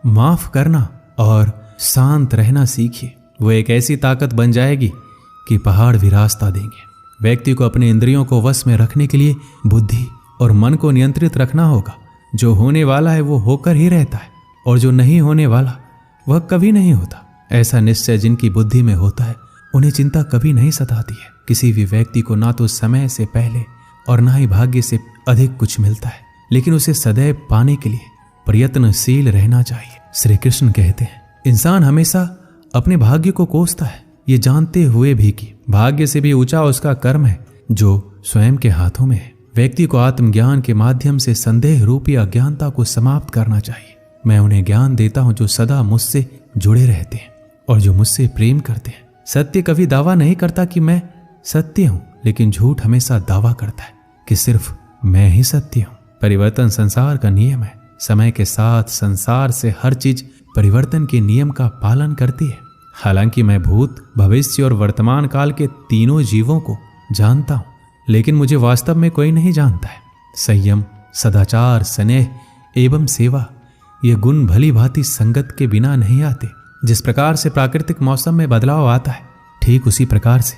माफ करना और शांत रहना सीखिए। वो एक ऐसी ताकत बन जाएगी कि पहाड़ भी रास्ता देंगे। व्यक्ति को अपने इंद्रियों को वश में रखने के लिए बुद्धि और मन को नियंत्रित रखना होगा। जो होने वाला है वो होकर ही रहता है और जो नहीं होने वाला वह कभी नहीं होता। ऐसा निश्चय जिनकी बुद्धि में होता है उन्हें चिंता कभी नहीं सताती है। किसी भी व्यक्ति को ना तो समय से पहले और ना ही भाग्य से अधिक कुछ मिलता है, लेकिन उसे सदैव पाने के लिए प्रयत्नशील रहना चाहिए। श्री कृष्ण कहते हैं, इंसान हमेशा अपने भाग्य को कोसता है, ये जानते हुए भी कि भाग्य से भी ऊंचा उसका कर्म है जो स्वयं के हाथों में है। व्यक्ति को आत्मज्ञान के माध्यम से संदेह रूपी अज्ञानता को समाप्त करना चाहिए। मैं उन्हें ज्ञान देता हूं जो सदा मुझसे जुड़े रहते हैं और जो मुझसे प्रेम करते हैं। सत्य कभी दावा नहीं करता कि मैं सत्य हूं, लेकिन झूठ हमेशा दावा करता है कि सिर्फ मैं ही सत्य हूं। परिवर्तन संसार का नियम है। समय के साथ संसार से हर चीज परिवर्तन के नियम का पालन करती है। हालांकि मैं भूत, भविष्य और वर्तमान काल के तीनों जीवों को जानता हूं, लेकिन मुझे वास्तव में कोई नहीं जानता है। संयम, सदाचार, स्नेह एवं सेवा ये गुण भली भांति संगत के बिना नहीं आते। जिस प्रकार से प्राकृतिक मौसम में बदलाव आता है, ठीक उसी प्रकार से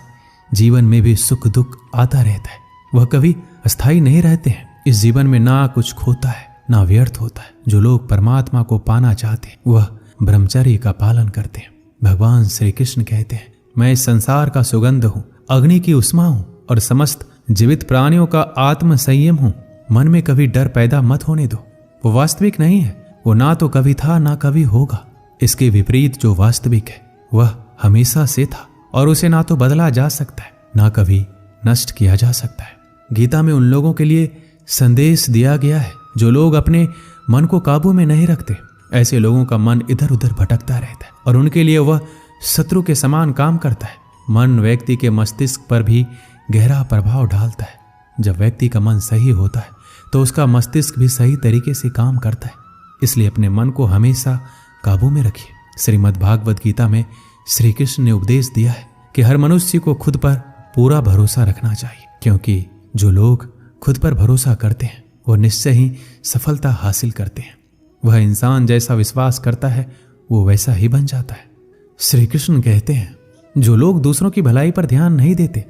जीवन में भी सुख दुख आता रहता है। वह कभी अस्थायी नहीं रहते हैं। इस जीवन में ना कुछ खोता है ना व्यर्थ होता है। जो लोग परमात्मा को पाना चाहते हैं वह ब्रह्मचर्य का पालन करते हैं। भगवान श्री कृष्ण कहते हैं, मैं इस संसार का सुगंध हूँ, अग्नि की उष्मा हूँ और समस्त जीवित प्राणियों का आत्म संयम हूँ। मन में कभी डर पैदा मत होने दो। वो वास्तविक नहीं है। वो ना तो कभी था ना कभी होगा। इसके विपरीत जो वास्तविक है वह हमेशा से था और उसे ना तो बदला जा सकता है ना कभी नष्ट किया जा सकता है। गीता में उन लोगों के लिए संदेश दिया गया है जो लोग अपने मन को काबू में नहीं रखते। ऐसे लोगों का मन इधर उधर भटकता रहता है और उनके लिए वह शत्रु के समान काम करता है। मन व्यक्ति के मस्तिष्क पर भी गहरा प्रभाव डालता है। जब व्यक्ति का मन सही होता है तो उसका मस्तिष्क भी सही तरीके से काम करता है। इसलिए अपने मन को हमेशा काबू में रखिए। श्रीमद् भागवत गीता में श्री कृष्ण ने उपदेश दिया है कि हर मनुष्य को खुद पर पूरा भरोसा रखना चाहिए, क्योंकि जो लोग खुद पर भरोसा करते हैं वो निश्चय ही सफलता हासिल करते हैं। वह इंसान जैसा विश्वास करता है वो वैसा ही बन जाता है। श्री कृष्ण कहते हैं, जो लोग दूसरों की भलाई पर ध्यान नहीं देते,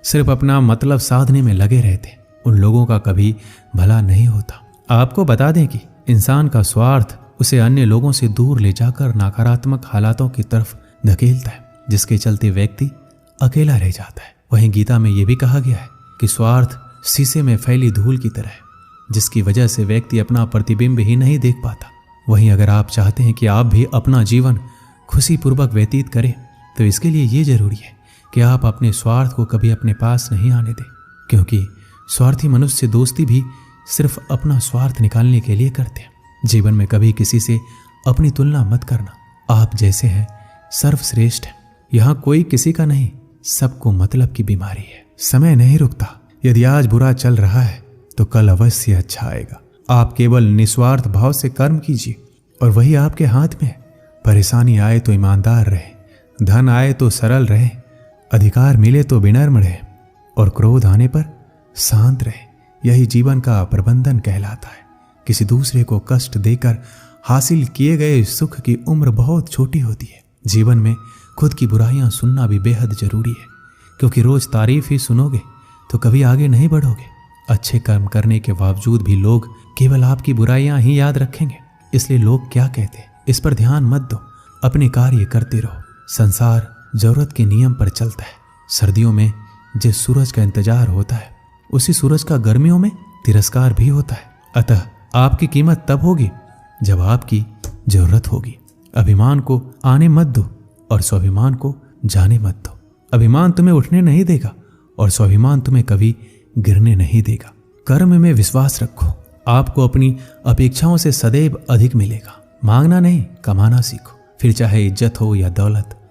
सिर्फ अपना मतलब साधने में लगे रहते, उन लोगों का कभी भला नहीं होता। आपको बता दें कि इंसान का स्वार्थ उसे अन्य लोगों से दूर ले जाकर नकारात्मक हालातों की तरफ धकेलता है, जिसके चलते व्यक्ति अकेला रह जाता है। वहीं गीता में यह भी कहा गया है कि स्वार्थ शीशे में फैली धूल की तरह है, जिसकी वजह से व्यक्ति अपना प्रतिबिंब ही नहीं देख पाता। वहीं अगर आप चाहते हैं कि आप भी अपना जीवन खुशीपूर्वक व्यतीत करें तो इसके लिए ये जरूरी है कि आप अपने स्वार्थ को कभी अपने पास नहीं आने दें, क्योंकि स्वार्थी मनुष्य से दोस्ती भी सिर्फ अपना स्वार्थ निकालने के लिए करते हैं। जीवन में कभी किसी से अपनी तुलना मत करना। आप जैसे हैं सर्वश्रेष्ठ है। यहाँ कोई किसी का नहीं, सबको मतलब की बीमारी है। समय नहीं रुकता। यदि आज बुरा चल रहा है तो कल अवश्य अच्छा आएगा। आप केवल निस्वार्थ भाव से कर्म कीजिए और वही आपके हाथ में है। परेशानी आए तो ईमानदार रहे, धन आए तो सरल रहे, अधिकार मिले तो विनम्र रहे और क्रोध आने पर शांत रहे। यही जीवन का प्रबंधन कहलाता है। किसी दूसरे को कष्ट देकर हासिल किए गए सुख की उम्र बहुत छोटी होती है। जीवन में खुद की बुराइयां सुनना भी बेहद जरूरी है, क्योंकि रोज तारीफ ही सुनोगे तो कभी आगे नहीं बढ़ोगे। अच्छे कर्म करने के बावजूद भी लोग केवल आपकी बुराइयां ही याद रखेंगे। इसलिए लोग क्या कहते हैं इस पर ध्यान मत दो, अपने कार्य करते रहो। संसार जरूरत के नियम पर चलता है। सर्दियों में जिस सूरज का इंतजार होता है उसी सूरज का गर्मियों में तिरस्कार भी होता है। अतः आपकी कीमत तब होगी जब आपकी जरूरत होगी। अभिमान को आने मत दो और स्वाभिमान को जाने मत दो। अभिमान तुम्हें उठने नहीं देगा और स्वाभिमान तुम्हें कभी गिरने नहीं देगा। कर्म में विश्वास रखो। आपको अपनी अपेक्षाओं से सदैव अधिक मिलेगा। मांगना नहीं, कमाना सीखो। फिर चाहे इज्जत हो या दौलत,